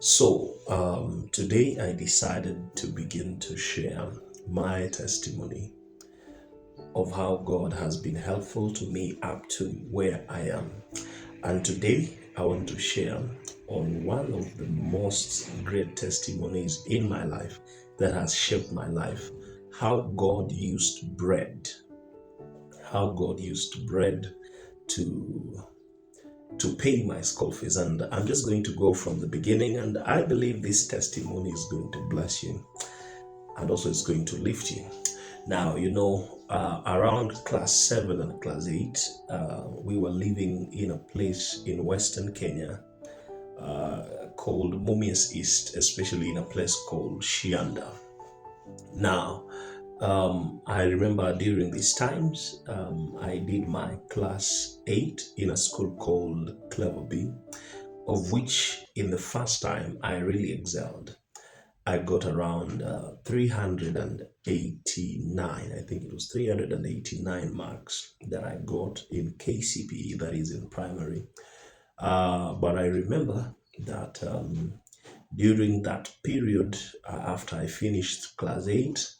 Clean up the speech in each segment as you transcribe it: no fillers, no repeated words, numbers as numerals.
Today I decided to begin to share my testimony of how God has been helpful to me up to where I am. And today I want to share on one of the most great testimonies in my life that has shaped my life. How God used bread, how God used bread to pay my school fees. And I'm just going to go from the beginning. And I believe this testimony is going to bless you and also it's going to lift you. Now, around class 7 and class 8, we were living in a place in Western Kenya called Mumias East, especially in a place called Shianda. Now, I remember during these times, I did my class 8 in a school called Clever B, of which in the first time I really excelled. I got around 389, I think it was 389 marks that I got in KCPE, that is in primary. But I remember that during that period, after I finished class 8,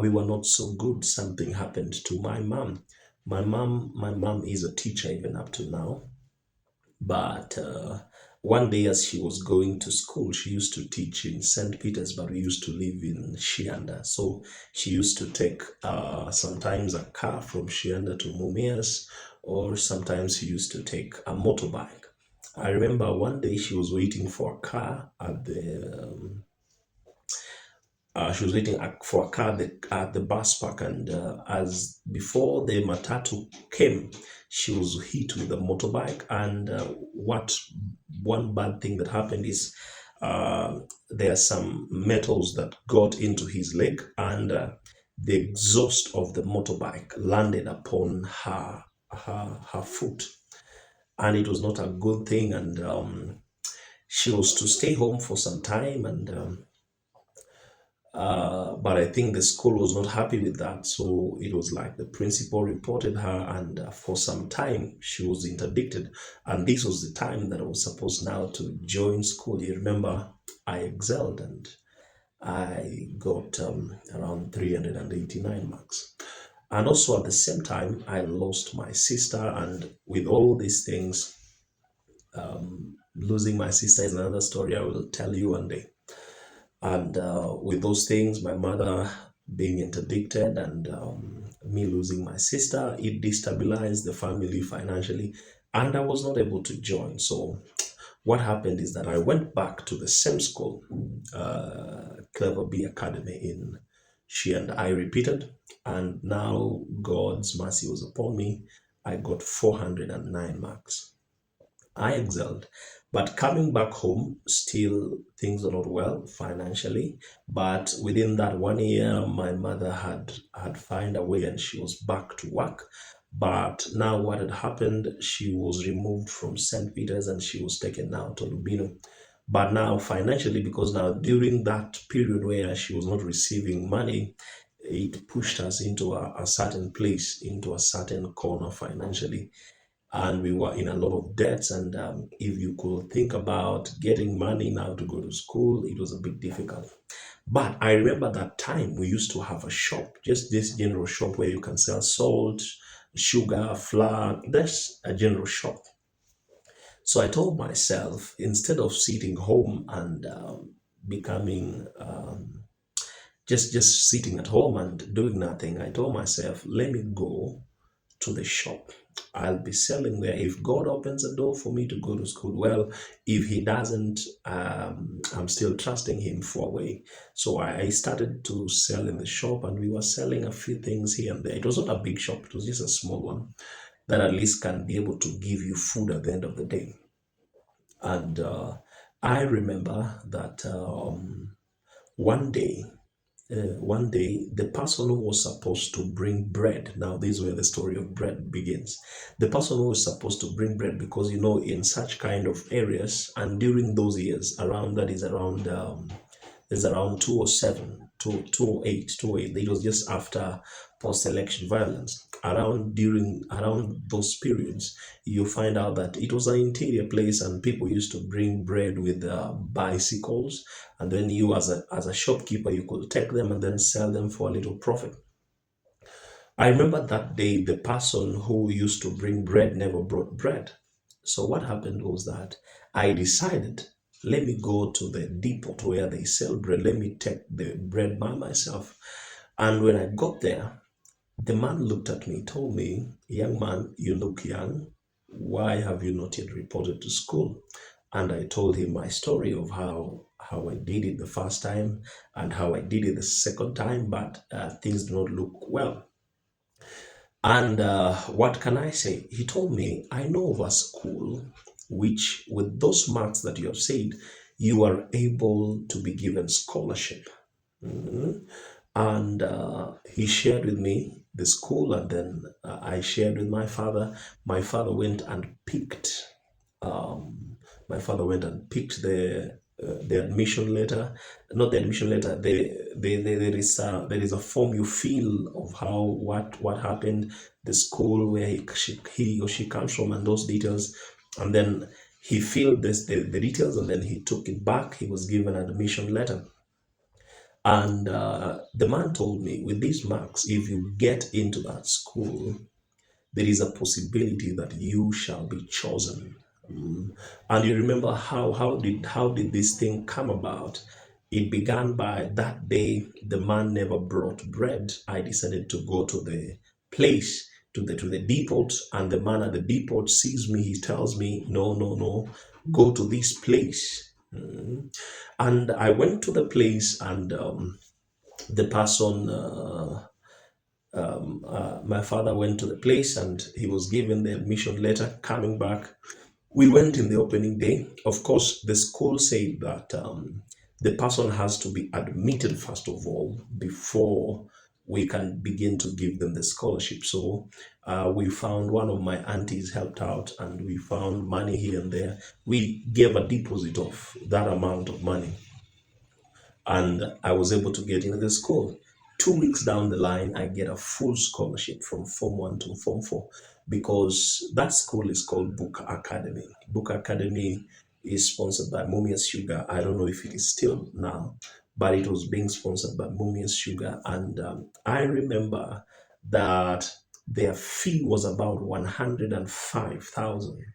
we were not so good. Something happened to my mom. My mom is a teacher even up to now. But one day, as she was going to school, she used to teach in St. Peter's, but we used to live in Shianda. So she used to take sometimes a car from Shianda to Mumias, or sometimes she used to take a motorbike. I remember one day she was waiting for a car at the she was waiting for a car at the bus park, and as before the matatu came, she was hit with a motorbike. And what one bad thing that happened is there are some metals that got into his leg, and the exhaust of the motorbike landed upon her foot, and it was not a good thing. And she was to stay home for some time, and but I think the school was not happy with that. So it was like the principal reported her, and for some time she was interdicted. And this was the time that I was supposed now to join school. You remember, I excelled and I got around 389 marks. And also at the same time, I lost my sister. And with all these things, losing my sister is another story I will tell you one day. And with those things, my mother being interdicted and me losing my sister, it destabilized the family financially, and I was not able to join. So what happened is that I went back to the same school, Clever B Academy in She, and I repeated, and now God's mercy was upon me. I got 409 marks. I excelled. But coming back home, still things are not well financially. But within that 1 year, my mother had found a way and she was back to work. But now what had happened, she was removed from St. Peter's and she was taken now to Lubino. But now financially, because now during that period where she was not receiving money, it pushed us into a certain place, into a certain corner financially, and we were in a lot of debts. And if you could think about getting money now to go to school, it was a bit difficult. But I remember that time we used to have a shop, just this general shop where you can sell salt, sugar, flour. That's a general shop. So I told myself, instead of sitting home and becoming just sitting at home and doing nothing, I told myself, let me go to the shop. I'll be selling there. If God opens a door for me to go to school, well. If He doesn't, I'm still trusting Him for a way. So I started to sell in the shop, and we were selling a few things here and there. It was not a big shop, it was just a small one that at least can be able to give you food at the end of the day. And I remember that one day, the person who was supposed to bring bread, now this is where the story of bread begins. The person who was supposed to bring bread, because in such kind of areas, and during those years, around that is around 2007, 2008. It was just after post-election violence. Around those periods, you find out that it was an interior place, and people used to bring bread with bicycles, and then you, as a shopkeeper, you could take them and then sell them for a little profit. I remember that day the person who used to bring bread never brought bread. So what happened was that I decided, let me go to the depot where they sell bread. Let me take the bread by myself. And when I got there, the man looked at me, told me, young man, you look young. Why have you not yet reported to school? And I told him my story of how I did it the first time and how I did it the second time, but things do not look well. And what can I say? He told me, I know of a school which, with those marks that you have said, you are able to be given scholarship. Mhm. And he shared with me the school, and then I shared with my father. My father went and picked um, the admission letter, not the admission letter. There is a form you fill of how what happened, the school where he or she comes from, and those details, and then he filled the details, and then he took it back. He was given an admission letter. And the man told me, with these marks, if you get into that school, there is a possibility that you shall be chosen. And you remember how did this thing come about? It began by that day. The man never brought bread. I decided to go to the place, to the depot, and the man at the depot sees me. He tells me, no, no, no, go to this place. And I went to the place, and the person my father went to the place, and he was given the admission letter. Coming back, we went in the opening day. Of course, the school said that the person has to be admitted first of all before we can begin to give them the scholarship. So we found one of my aunties helped out, and we found money here and there. We gave a deposit of that amount of money, and I was able to get into the school. 2 weeks down the line, I get a full scholarship from Form 1 to Form 4, because that school is called Book Academy. Book Academy is sponsored by Mumias Sugar. I don't know if it is still now, but it was being sponsored by Mumias Sugar. And I remember that their fee was about 105,000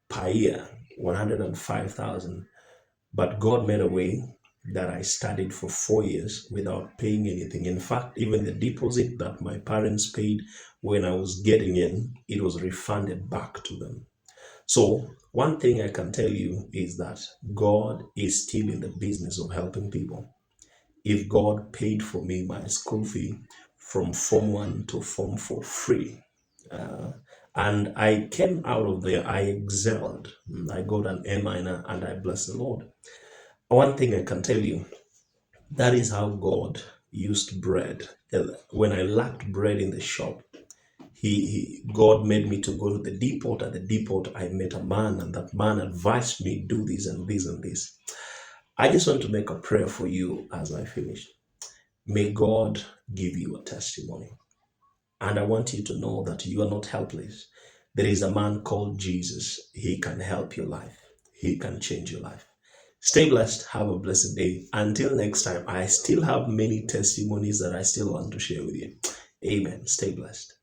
per year, 105,000. But God made a way that I studied for 4 years without paying anything. In fact, even the deposit that my parents paid when I was getting in, it was refunded back to them. So, one thing I can tell you is that God is still in the business of helping people. If God paid for me my school fee from Form 1 to Form 4 free, uh, and I came out of there, I excelled. I got an A minor, and I bless the Lord. One thing I can tell you, that is how God used bread. When I lacked bread in the shop, God made me to go to the depot. At the depot, I met a man, and that man advised me, do this and this and this. I just want to make a prayer for you as I finish. May God give you a testimony. And I want you to know that you are not helpless. There is a man called Jesus. He can help your life. He can change your life. Stay blessed. Have a blessed day. Until next time, I still have many testimonies that I still want to share with you. Amen. Stay blessed.